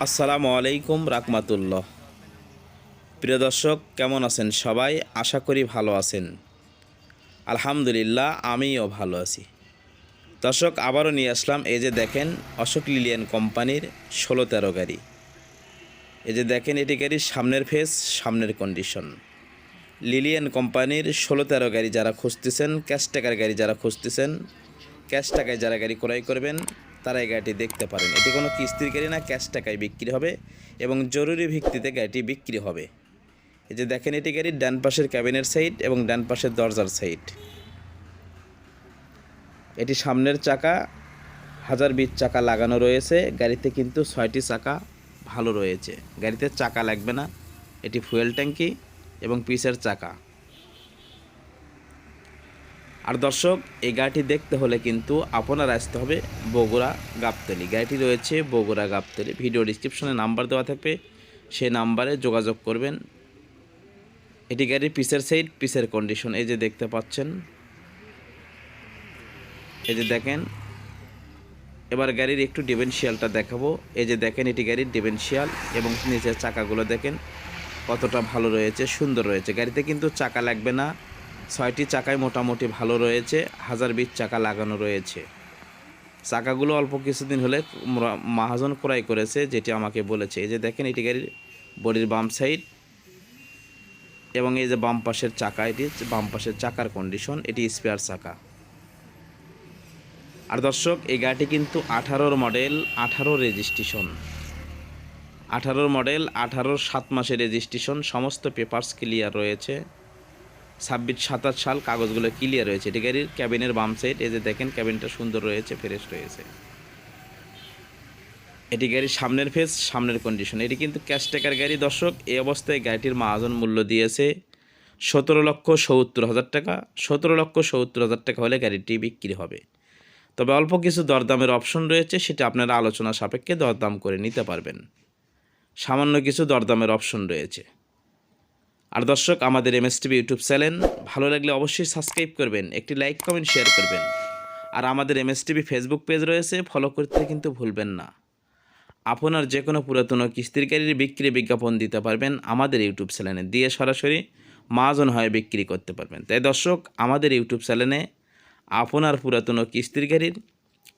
আসসালামু আলাইকুম রাহমাতুল্লাহ। প্রিয় দর্শক, কেমন আছেন সবাই? আশা করি ভালো আছেন। আলহামদুলিল্লাহ, আমিও ভালো আছি। দর্শক, আবারও নিয়ে আসলাম এই যে দেখেন অশোক লিলিয়ান কোম্পানির 16-13 গাড়ি। এই যে দেখেন এটি গাড়ির সামনের ফেস, সামনের কন্ডিশন। লিলিয়ান কোম্পানির 16-13 গাড়ি যারা খুঁজতেছেন, ক্যাশ টাকার গাড়ি যারা খুঁজতেছেন, ক্যাশ টাকায় যারা গাড়ি ক্রয় করবেন তারা এই গাড়িটি দেখতে পারেন। এটি কোনো কিস্তির গাড়ি না, ক্যাশ টাকায় বিক্রি হবে এবং জরুরি ভিত্তিতে গাড়িটি বিক্রি হবে। এই যে দেখেন এটি গাড়ির ডান পাশের ক্যাবিনের সাইড এবং ডান পাশের দরজার সাইড। এটি সামনের চাকা 1020 চাকা লাগানো রয়েছে। গাড়িতে কিন্তু 6টি চাকা ভালো রয়েছে, গাড়িতে চাকা লাগবে না। এটি ফুয়েল ট্যাঙ্কি এবং পিসের চাকা। আর দর্শক, এই গাড়িটি দেখতে হলে কিন্তু আপনার আসতে হবে বগুড়া গাবতলী। গাড়িটি রয়েছে বগুড়া গাবতলী। ভিডিও ডিসক্রিপশনে নাম্বার দেওয়া থাকবে, সেই নাম্বারে যোগাযোগ করবেন। এটি গাড়ির পিসের সাইড, পিসের কন্ডিশন এই যে দেখতে পাচ্ছেন। এই যে দেখেন, এবার গাড়ির একটু ডিফারেন্সিয়ালটা দেখাবো। এই যে দেখেন এটি গাড়ির ডিফারেন্সিয়াল এবং নিচের চাকাগুলো দেখেন কতটা ভালো রয়েছে, সুন্দর রয়েছে। গাড়িতে কিন্তু চাকা লাগবে না, 6টি চাকায় মোটামুটি ভালো রয়েছে। 1020 চাকা লাগানো রয়েছে। চাকাগুলো অল্প কিছুদিন হলে মহাজন ক্রয় করেছে, যেটি আমাকে বলেছে। এই যে দেখেন এটি গাড়ির বডির বাম সাইড এবং এই যে বাম পাশের চাকা, এটি বাম পাশের চাকার কন্ডিশন। এটি স্পেয়ার চাকা। আর দর্শক, এই গাড়িটি কিন্তু 18 মডেল, 18 রেজিস্ট্রেশন, 18 মডেল, 18 7 মাসের রেজিস্ট্রেশন। সমস্ত পেপারস ক্লিয়ার রয়েছে। 26-27 সাল কাগজগুলো ক্লিয়ার রয়েছে। এটি গাড়ির ক্যাবিনের বাম সাইড। এই যে দেখেন ক্যাবিনটা সুন্দর রয়েছে, ফ্রেশ রয়েছে। এটি গাড়ির সামনের ফেস, সামনের কন্ডিশন। এটি কিন্তু ক্যাশ টাকার গাড়ি। দর্শক, এই অবস্থায় গাড়িটির মহাজন মূল্য দিয়েছে 17,70,000 টাকা। 17,70,000 টাকা হলে গাড়িটি বিক্রি হবে। তবে অল্প কিছু দরদামের অপশন রয়েছে, সেটা আপনারা আলোচনা সাপেক্ষে দরদাম করে নিতে পারবেন। সামান্য কিছু দরদামের অপশন রয়েছে। আর দর্শক, আমাদের এমএসটিভি ইউটিউব চ্যানেল ভালো লাগলে অবশ্যই সাবস্ক্রাইব করবেন, একটি লাইক কমেন্ট শেয়ার করবেন। আর আমাদের এমএসটিভি ফেসবুক পেজ রয়েছে, ফলো করতে কিন্তু ভুলবেন না। আপনার যে কোনো পুরাতন কিস্তির গাড়ির বিক্রি বিজ্ঞাপন দিতে পারবেন আমাদের ইউটিউব চ্যানেলে, দিয়ে সরাসরি মহাজন হয়ে বিক্রি করতে পারবেন। তাই দর্শক, আমাদের ইউটিউব চ্যানেলে আপনার পুরাতন কিস্তির গাড়ির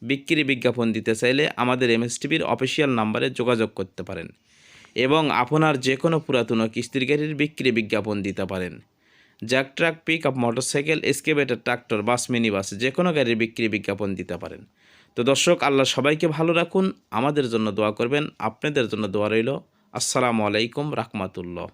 বিক্রি বিজ্ঞাপন দিতে চাইলে আমাদের এমএসটিভির অফিসিয়াল নাম্বারে যোগাযোগ করতে পারেন এবং আপনার যে কোনো পুরাতন কিস্তির গাড়ির বিক্রি বিজ্ঞাপন দিতে পারেন। Jack truck, pick up, motorcycle, excavator, tractor, bus, mini bus, যে কোনো গাড়ির বিক্রি বিজ্ঞাপন দিতে পারেন। তো দর্শক, আল্লাহ সবাইকে ভালো রাখুন, আমাদের জন্য দোয়া করবেন। আপনাদের জন্য দোয়া রইল। আসসালামু আলাইকুম রাহমাতুল্লাহ।